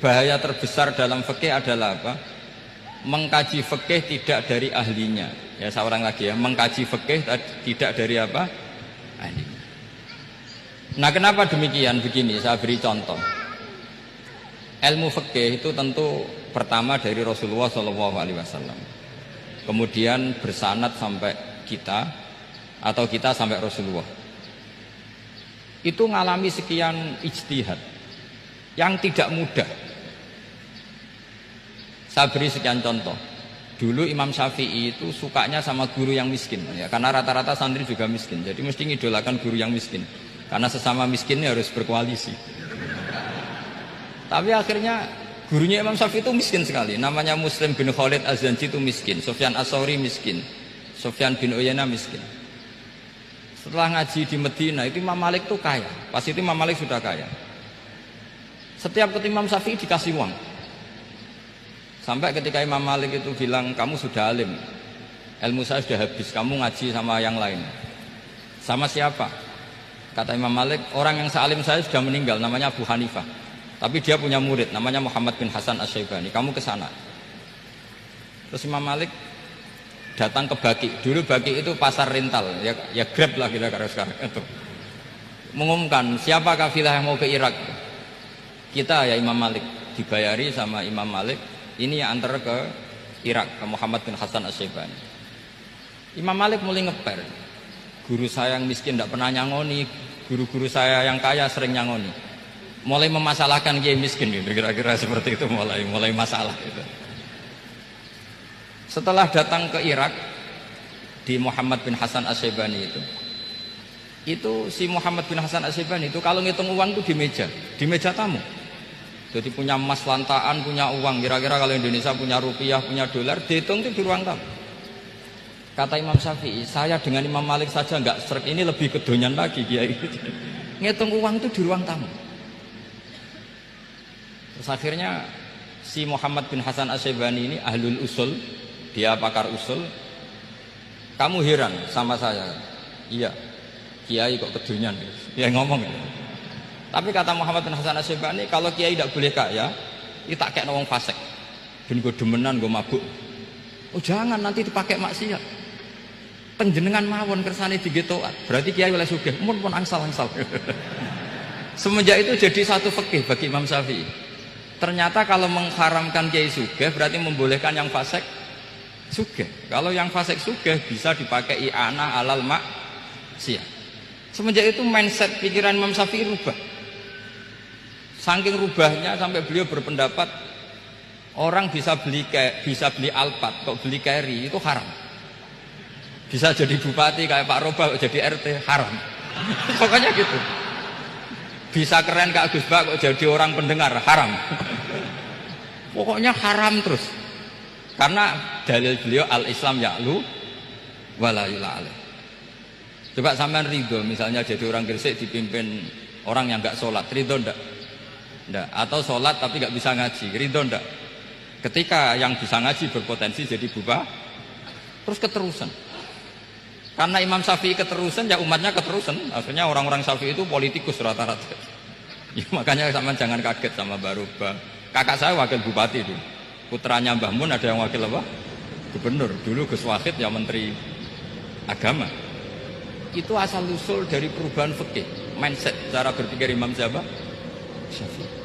bahaya terbesar dalam fikih adalah apa? Mengkaji fikih tidak dari ahlinya. Ya, saya ulang lagi ya, mengkaji fikih tidak dari apa? Ahlinya. Nah, kenapa demikian? Begini, saya beri contoh. Ilmu fikih itu tentu pertama dari Rasulullah SAW. Kemudian bersanad sampai kita atau kita sampai Rasulullah. Itu ngalami sekian ijtihad yang tidak mudah. Saya beri sekian contoh. Dulu Imam Syafi'i itu sukanya sama guru yang miskin ya, karena rata-rata santri juga miskin. Jadi mesti ngidolakan guru yang miskin. Karena sesama miskinnya harus berkoalisi. Tapi akhirnya gurunya Imam Syafi'i itu miskin sekali. Namanya Muslim bin Khalid Az-Zanji itu miskin, Sufyan As-Tsauri miskin, Sufyan bin Uyainah miskin. Setelah ngaji di Medina itu Imam Malik itu kaya. Pas itu Imam Malik sudah kaya. Setiap ketemu Imam Syafi'i dikasih uang. Sampai ketika Imam Malik itu bilang, kamu sudah alim, ilmu saya sudah habis, kamu ngaji sama yang lain. Sama siapa? Kata Imam Malik, orang yang sealim saya sudah meninggal, namanya Abu Hanifah. Tapi dia punya murid, namanya Muhammad bin Hasan Asy-Syaibani. Kamu ke sana. Terus Imam Malik datang ke Baki. Dulu Baki itu pasar rental, ya Grab lah kita sekarang. Itu mengumumkan siapa kafilah yang mau ke Irak. Kita ya Imam Malik, dibayari sama Imam Malik. Ini yang antar ke Irak, ke Muhammad bin Hasan Asy-Syaibani. Imam Malik mulai ngeper. Guru saya yang miskin tidak pernah nyangoni, guru-guru saya yang kaya sering nyangoni. Mulai memasalahkan kiai miskin gitu, kira-kira seperti itu, mulai masalah gitu. Setelah datang ke Irak di Muhammad bin Hasan Asy-Syaibani itu si Muhammad bin Hasan Asy-Syaibani itu kalau ngitung uang itu di meja tamu. Jadi punya emas lantaan, punya uang. Kira-kira kalau Indonesia punya rupiah, punya dolar, dihitung itu di ruang tamu. Kata Imam Syafi'i, saya dengan Imam Malik saja nggak seret, ini lebih kedonyan lagi kiai. Ngitung uang itu di ruang tamu. Terus akhirnya si Muhammad bin Hasan Asy-Syaibani ini ahlul usul, dia pakar usul. Kamu heran sama saya? Iya, kiai kok kedonyan? Dia ngomong ya. Tapi kata Muhammad bin Hasan Asy-Syaibani, kalau kiai tidak boleh kaya, itu tak kayak wong fasik. Ben gue demenan, gue mabuk. Oh jangan, nanti dipakai maksiat. Penjenengan mawon kersane digetokan. Berarti kiai oleh sugih, pun angsal-angsal. Semenjak itu jadi satu fikih bagi Imam Syafi'i. Ternyata kalau mengharamkan kiai sugih berarti membolehkan yang fasik sugih. Kalau yang fasik sugih bisa dipakai i'anah alal maksiat. Semenjak itu mindset pikiran Imam Syafi'i rubah. Saking rubahnya sampai beliau berpendapat orang bisa beli Alphard, kok beli carry itu haram. Bisa jadi bupati kayak Pak Roba, kok jadi RT haram. Pokoknya gitu. Bisa keren Kak Gus Bak, kok jadi orang pendengar haram. Pokoknya haram terus. Karena dalil beliau al-Islam ya'lu wala yula alaih. Coba sampean ridho misalnya jadi orang Gresik dipimpin orang yang nggak sholat, ridho ndak? Ndak. Atau sholat tapi nggak bisa ngaji, ridho ndak? Ketika yang bisa ngaji berpotensi jadi bubar, terus keterusan. Karena Imam Syafi'i keterusan, ya umatnya keterusan. Akhirnya orang-orang Syafi'i itu politikus rata-rata. Ya, makanya sampean jangan kaget sama Baroba. Kakak saya wakil bupati dulu. Putranya Mbah Mun ada yang wakil apa? Gubernur. Dulu Gus Wahid ya menteri agama. Itu asal usul dari perubahan fikih, mindset cara berpikir Imam Syafi'i.